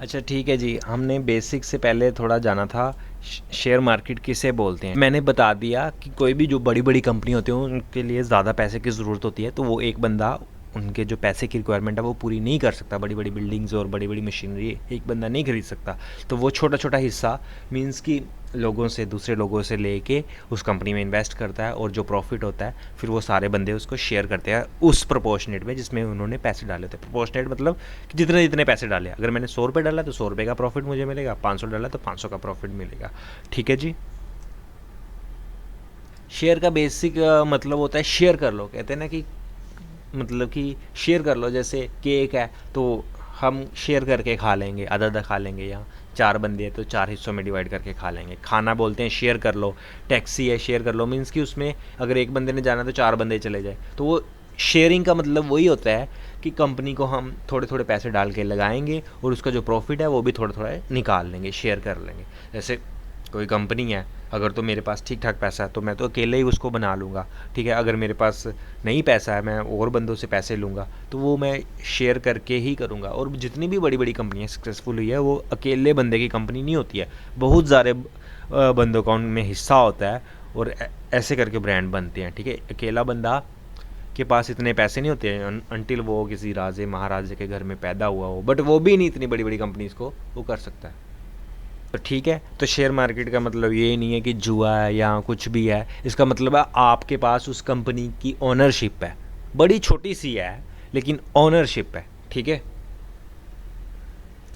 अच्छा ठीक है जी, हमने बेसिक से पहले थोड़ा जाना था शेयर मार्केट किसे बोलते हैं। मैंने बता दिया कि कोई भी जो बड़ी बड़ी कंपनी होती हैं उनके लिए ज़्यादा पैसे की ज़रूरत होती है, तो वो एक बंदा उनके जो पैसे की रिक्वायरमेंट है वो पूरी नहीं कर सकता। बड़ी बड़ी बिल्डिंग्स और बड़ी बड़ी मशीनरी एक बंदा नहीं खरीद सकता, तो वो छोटा छोटा हिस्सा मीन्स कि लोगों से, दूसरे लोगों से लेके उस कंपनी में इन्वेस्ट करता है, और जो प्रॉफिट होता है फिर वो सारे बंदे उसको शेयर करते हैं उस प्रोपोर्शनेट में जिसमें उन्होंने पैसे डाले होते हैं। प्रोपोर्शनेट मतलब कि जितने जितने पैसे डाले, अगर मैंने 100 रुपये डाला तो 100 रुपये का प्रॉफिट मुझे मिलेगा, 500 डाला तो 500 का प्रॉफिट मिलेगा। ठीक है जी। शेयर का बेसिक मतलब होता है शेयर कर लो, कहते हैं ना कि मतलब कि शेयर कर लो। जैसे केक है तो हम शेयर करके खा लेंगे, आधा आधा खा लेंगे, या 4 बंदे हैं तो 4 हिस्सों में डिवाइड करके खा लेंगे। खाना बोलते हैं शेयर कर लो। टैक्सी है शेयर कर लो, मीन्स कि उसमें अगर एक बंदे ने जाना तो 4 बंदे चले जाए, तो वो शेयरिंग का मतलब वही होता है कि कंपनी को हम थोड़े थोड़े पैसे डाल के लगाएंगे और उसका जो प्रॉफिट है वो भी थोड़ा थोड़ा निकाल लेंगे, शेयर कर लेंगे। जैसे कोई कंपनी है, अगर तो मेरे पास ठीक ठाक पैसा है तो मैं तो अकेले ही उसको बना लूँगा, ठीक है। अगर मेरे पास नहीं पैसा है, मैं और बंदों से पैसे लूँगा, तो वो मैं शेयर करके ही करूँगा। और जितनी भी बड़ी बड़ी कंपनियाँ सक्सेसफुल हुई है वो अकेले बंदे की कंपनी नहीं होती है, बहुत सारे बंदों का उनमें हिस्सा होता है, और ऐसे करके ब्रांड बनते हैं। ठीक है, अकेला बंदा के पास इतने पैसे नहीं होते हैं अनटिल वो किसी राजे महाराजे के घर में पैदा हुआ हो, बट वो भी नहीं इतनी बड़ी बड़ी कंपनीज को वो कर सकता है। तो ठीक है, तो शेयर मार्केट का मतलब ये नहीं है कि जुआ है या कुछ भी है। इसका मतलब है आपके पास उस कंपनी की ओनरशिप है, बड़ी छोटी सी है लेकिन ओनरशिप है। ठीक है,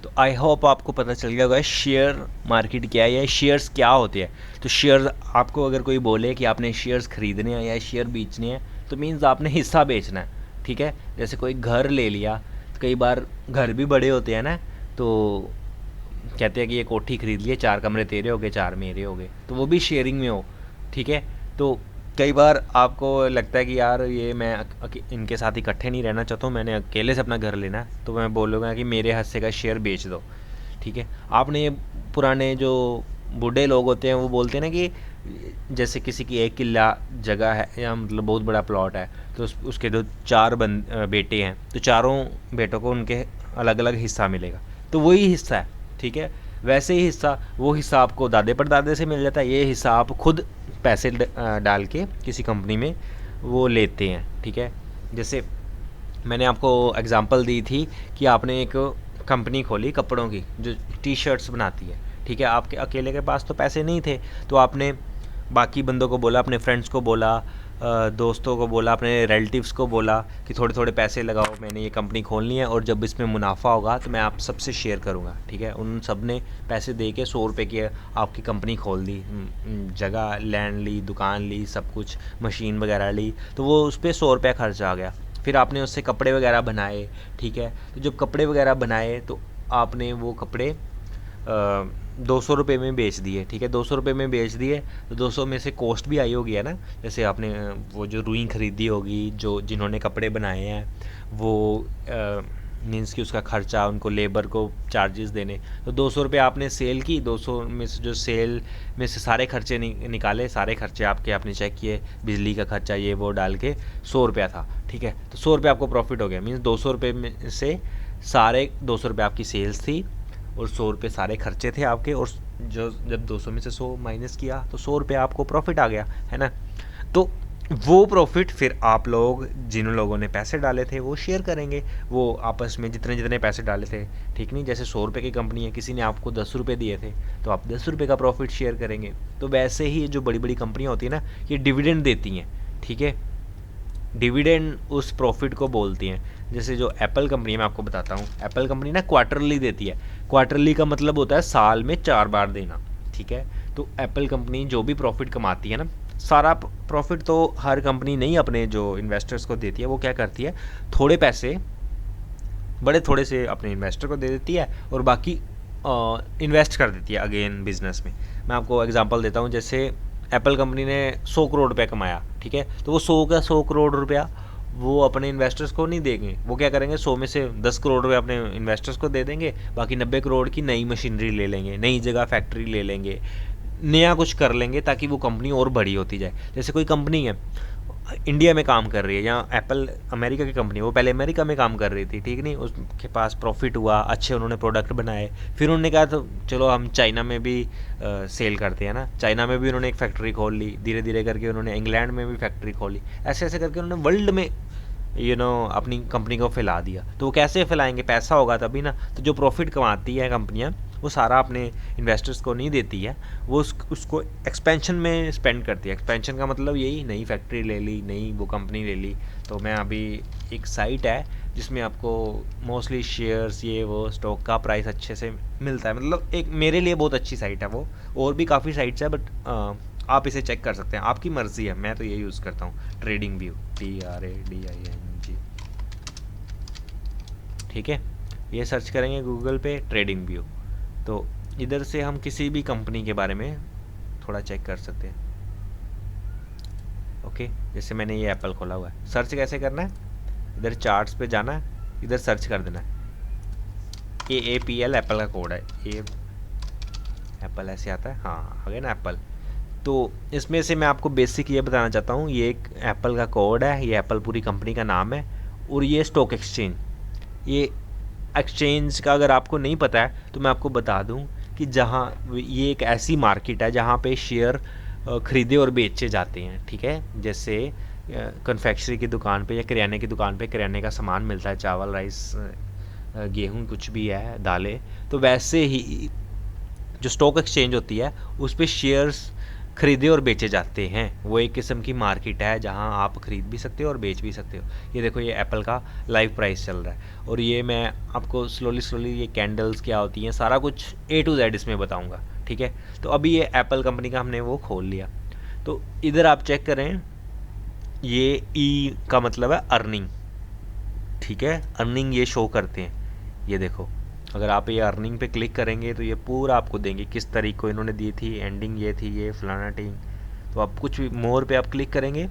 तो आई होप आपको पता चल गया होगा शेयर मार्केट क्या है या शेयर्स क्या होते हैं। तो शेयर, आपको अगर कोई बोले कि आपने शेयर्स खरीदने हैं या शेयर बेचने हैं, तो मीन्स आपने हिस्सा बेचना है। ठीक है, जैसे कोई घर ले लिया, तो कई बार घर भी बड़े होते हैं ना, तो कहते हैं कि ये कोठी खरीद लिए, 4 कमरे तेरे हो गए, 4 मेरे हो गए, तो वो भी शेयरिंग में हो। ठीक है, तो कई बार आपको लगता है कि यार ये मैं इनके साथ इकट्ठे नहीं रहना चाहता हूँ, मैंने अकेले से अपना घर लेना है, तो मैं बोलूँगा कि मेरे हिस्से का शेयर बेच दो। ठीक है, आपने ये पुराने जो बूढ़े लोग होते हैं वो बोलते हैं ना कि जैसे किसी की 1 किला जगह है या मतलब बहुत बड़ा प्लॉट है, तो उसके जो 4 बेटे हैं, तो चारों बेटों को उनके अलग अलग हिस्सा मिलेगा, तो वही हिस्सा है। ठीक है, वैसे ही हिस्सा, वो हिस्सा आपको दादे परदादे से मिल जाता है, ये हिस्सा आप खुद पैसे डाल के किसी कंपनी में वो लेते हैं। ठीक है, जैसे मैंने आपको एग्जांपल दी थी कि आपने एक कंपनी खोली कपड़ों की जो टी शर्ट्स बनाती है। ठीक है, आपके अकेले के पास तो पैसे नहीं थे, तो आपने बाकी बंदों को बोला, अपने फ्रेंड्स को बोला, दोस्तों को बोला, अपने रिलेटिव्स को बोला कि थोड़े थोड़े पैसे लगाओ, मैंने ये कंपनी खोलनी है और जब इसमें मुनाफा होगा तो मैं आप सबसे शेयर करूँगा। ठीक है, उन सब ने पैसे दे के 100 रुपये की आपकी कंपनी खोल दी, जगह लैंड ली, दुकान ली, सब कुछ मशीन वगैरह ली, तो वो उस पर 100 रुपया खर्च आ गया। फिर आपने उससे कपड़े वगैरह बनाए। ठीक है, तो जब कपड़े वगैरह बनाए तो आपने वो कपड़े 200 रुपये में बेच दिए। ठीक है, 200 रुपये में बेच दिए तो 200 में से कॉस्ट भी आई होगी है ना, जैसे आपने वो जो रुई खरीदी होगी, जो जिन्होंने कपड़े बनाए हैं वो मीन्स कि उसका खर्चा, उनको लेबर को चार्जेस देने, तो 200 रुपये आपने सेल की, 200 में से जो सेल में से सारे खर्चे निकाले, सारे खर्चे आपने चेक किए, बिजली का खर्चा ये वो डाल के 100 रुपया था। ठीक है, तो 100 रुपये आपको प्रॉफिट हो गया, मीन्स 200 रुपये में से सारे 200 रुपये आपकी सेल्स थी और 100 रुपये सारे खर्चे थे आपके, और जो जब 200 में से 100 माइनस किया तो 100 रुपये आपको प्रॉफिट आ गया है ना। तो वो प्रॉफिट फिर आप लोग, जिन लोगों ने पैसे डाले थे वो शेयर करेंगे, वो आपस में जितने जितने पैसे डाले थे। ठीक नहीं, जैसे 100 रुपये की कंपनी है, किसी ने आपको 10 रुपये दिए थे तो आप 10 रुपये का प्रॉफिट शेयर करेंगे। तो वैसे ही जो बड़ी बड़ी कंपनियाँ होती है ना, ये डिविडेंड देती हैं। ठीक है, डिविडेंड उस प्रॉफिट को बोलती हैं। जैसे जो एप्पल कंपनी है, मैं आपको बताता हूँ, एप्पल कंपनी ना क्वार्टरली देती है। क्वार्टरली का मतलब होता है साल में 4 बार देना। ठीक है, तो एप्पल कंपनी जो भी प्रॉफिट कमाती है ना, सारा प्रॉफिट तो हर कंपनी नहीं अपने जो इन्वेस्टर्स को देती है, वो क्या करती है, थोड़े पैसे बड़े थोड़े से अपने इन्वेस्टर को दे देती है और बाकी इन्वेस्ट कर देती है अगेन बिजनेस में। मैं आपको एग्जांपल देता हूँ, जैसे एप्पल कंपनी ने 100 करोड़ रुपया कमाया। ठीक है, तो वो 100 करोड़ रुपया वो अपने इन्वेस्टर्स को नहीं देंगे, वो क्या करेंगे, 100 में से 10 करोड़ रुपये अपने इन्वेस्टर्स को दे देंगे, बाकी 90 करोड़ की नई मशीनरी ले लेंगे, नई जगह फैक्ट्री ले लेंगे, नया कुछ कर लेंगे ताकि वो कंपनी और बड़ी होती जाए। जैसे कोई कंपनी है, इंडिया में काम कर रही है, या एप्पल अमेरिका की कंपनी है, वो पहले अमेरिका में काम कर रही थी, ठीक नहीं, उसके पास प्रॉफिट हुआ, अच्छे उन्होंने प्रोडक्ट बनाए, फिर उन्होंने कहा तो चलो हम चाइना में भी सेल करते हैं ना, चाइना में भी उन्होंने एक फैक्ट्री खोल ली, धीरे धीरे करके उन्होंने इंग्लैंड में भी फैक्ट्री खोली, ऐसे ऐसे करके उन्होंने वर्ल्ड में अपनी कंपनी को फैला दिया। तो वो कैसे फैलाएंगे, पैसा होगा तभी ना। तो जो प्रॉफिट कमाती है कंपनियाँ, वो सारा अपने इन्वेस्टर्स को नहीं देती है, वो उसको एक्सपेंशन में स्पेंड करती है। एक्सपेंशन का मतलब यही, नई फैक्ट्री ले ली, नई वो कंपनी ले ली। तो मैं अभी एक साइट है जिसमें आपको मोस्टली शेयर्स, ये वो स्टॉक का प्राइस अच्छे से मिलता है, मतलब एक मेरे लिए बहुत अच्छी साइट है वो। और भी काफ़ी साइट्स है, बट आप इसे चेक कर सकते हैं, आपकी मर्ज़ी है। मैं तो ये यूज़ करता हूँ, ट्रेडिंग व्यू, TRADING, ठीक है। ये सर्च करेंगे गूगल पे, ट्रेडिंग व्यू, तो इधर से हम किसी भी कंपनी के बारे में थोड़ा चेक कर सकते हैं। ओके, जैसे मैंने ये एप्पल खोला हुआ है, सर्च कैसे करना है, इधर चार्ट्स पे जाना है, इधर सर्च कर देना है, AAPL एप्पल का कोड है, एप्पल ऐसे आता है, हाँ आ गया ना एप्पल। तो इसमें से मैं आपको बेसिक ये बताना चाहता हूँ, ये एक एप्पल का कोड है, ये एप्पल पूरी कंपनी का नाम है, और ये स्टॉक एक्सचेंज, ये एक्सचेंज का अगर आपको नहीं पता है तो मैं आपको बता दूं कि जहां ये एक ऐसी मार्केट है जहां पे शेयर खरीदे और बेचे जाते हैं, ठीक है। जैसे कन्फेक्शनरी की दुकान पे या किराने की दुकान पे किराने का सामान मिलता है, चावल, राइस, गेहूं, कुछ भी है, दालें, तो वैसे ही जो स्टॉक एक्सचेंज होती है उस पर शेयर्स खरीदे और बेचे जाते हैं। वो एक किस्म की मार्केट है जहां आप खरीद भी सकते हो और बेच भी सकते हो। ये देखो, ये एप्पल का लाइव प्राइस चल रहा है, और ये मैं आपको स्लोली ये कैंडल्स क्या होती हैं, सारा कुछ A to Z इसमें बताऊंगा, ठीक है। तो अभी ये एप्पल कंपनी का हमने वो खोल लिया, तो इधर आप चेक करें, ये E का मतलब है अर्निंग, ठीक है, अर्निंग ये शो करते हैं। ये देखो, अगर आप ये अर्निंग पे क्लिक करेंगे तो ये पूरा आपको देंगे किस तारीख को इन्होंने दी थी, एंडिंग ये थी, ये फलाना टिंग। तो आप कुछ भी मोर पे आप क्लिक करेंगे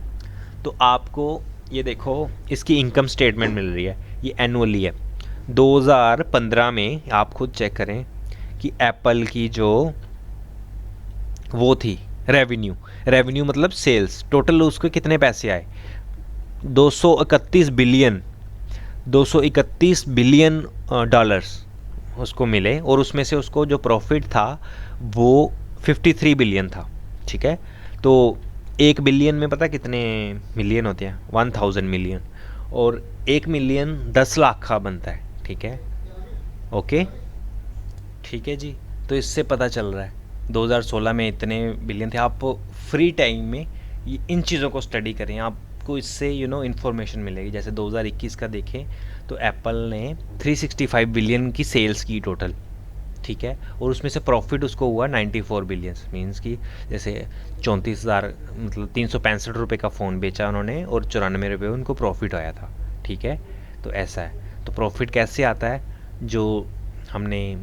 तो आपको ये देखो इसकी इनकम स्टेटमेंट मिल रही है, ये एनुअली है। 2015 में आप खुद चेक करें कि एप्पल की जो वो थी रेवेन्यू मतलब सेल्स, टोटल उसके कितने पैसे आए, 231 बिलियन, 231 बिलियन डॉलर्स उसको मिले, और उसमें से उसको जो प्रॉफिट था वो 53 बिलियन था, ठीक है। तो 1 बिलियन में पता कितने मिलियन होते हैं, 1000 मिलियन, और 1 मिलियन 10 लाख का बनता है, ठीक है। ओके, ठीक है जी। तो इससे पता चल रहा है 2016 में इतने बिलियन थे। आप फ्री टाइम में इन चीज़ों को स्टडी करें, आपको इससे इन्फॉर्मेशन मिलेगी। जैसे 2021 का देखें तो एप्पल ने 365 बिलियन की सेल्स की टोटल, ठीक है, और उसमें से प्रॉफिट उसको हुआ 94 बिलियन, मीन्स कि जैसे 34,000 मतलब 365 रुपये का फ़ोन बेचा उन्होंने, और 94 रुपये उनको प्रॉफिट आया था, ठीक है। तो ऐसा है। तो प्रॉफिट कैसे आता है, जो हमने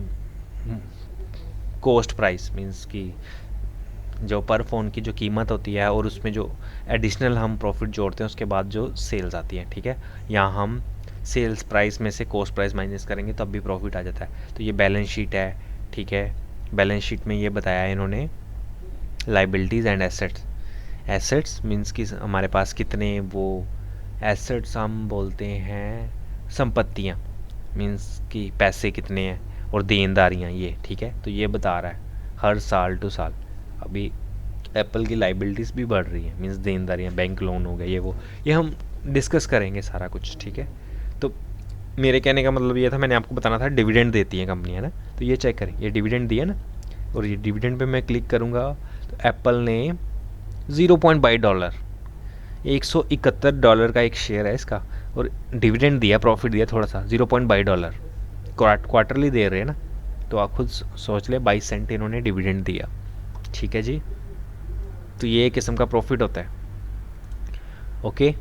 कॉस्ट प्राइस, मीन्स कि जो पर फ़ोन की जो कीमत होती है और उसमें जो एडिशनल हम प्रॉफिट जोड़ते हैं उसके बाद जो सेल्स आती है, ठीक है। यहाँ हम सेल्स प्राइस में से कॉस्ट प्राइस माइनस करेंगे तब भी प्रॉफिट आ जाता है। तो ये बैलेंस शीट है, ठीक है। बैलेंस शीट में ये बताया है इन्होंने liabilities and assets. Assets means कि हमारे पास कितने वो एसेट्स हम बोलते हैं संपत्तियाँ, मीन्स कि पैसे कितने हैं, और देनदारियाँ ये, ठीक है। तो ये बता रहा है हर साल टू साल। अभी एप्पल की लाइबिलिटीज़ भी बढ़ रही है, मीन्स देनदारियाँ, बैंक लोन हो गए, ये हम डिस्कस करेंगे सारा कुछ, ठीक है। तो मेरे कहने का मतलब ये था, मैंने आपको बताना था डिविडेंड देती है कंपनी, है ना। तो ये चेक करें, ये डिविडेंड दिया ना, और ये डिविडेंड पे मैं क्लिक करूँगा तो एप्पल ने $0.22, $171 का एक शेयर है इसका, और डिविडेंड दिया, प्रॉफिट दिया थोड़ा सा, $0.22 क्वार्टरली दे रहे हैं ना। तो आप खुद सोच ले, 22 सेंट इन्होंने डिविडेंड दिया, ठीक है जी। तो ये एक किस्म का प्रॉफिट होता है। ओके,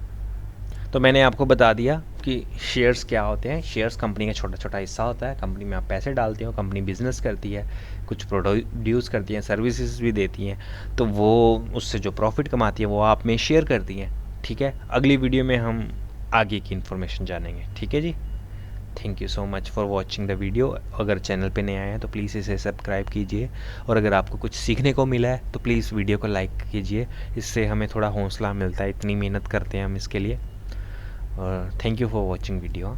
तो मैंने आपको बता दिया कि शेयर्स क्या होते हैं। शेयर्स कंपनी का छोटा छोटा हिस्सा होता है, कंपनी में आप पैसे डालते हो, कंपनी बिजनेस करती है, कुछ प्रोड्यूस करती है, सर्विसेज भी देती हैं, तो वो उससे जो प्रॉफिट कमाती है वो आप में शेयर करती हैं, ठीक है। अगली वीडियो में हम आगे की इन्फॉर्मेशन जानेंगे, ठीक है जी। Thank you so much for watching the video. अगर चैनल पे नए आए हैं तो प्लीज़ इसे सब्सक्राइब कीजिए, और अगर आपको कुछ सीखने को मिला है तो प्लीज़ वीडियो को लाइक कीजिए, इससे हमें थोड़ा हौसला मिलता है, इतनी मेहनत करते हैं हम इसके लिए। और thank you for watching video.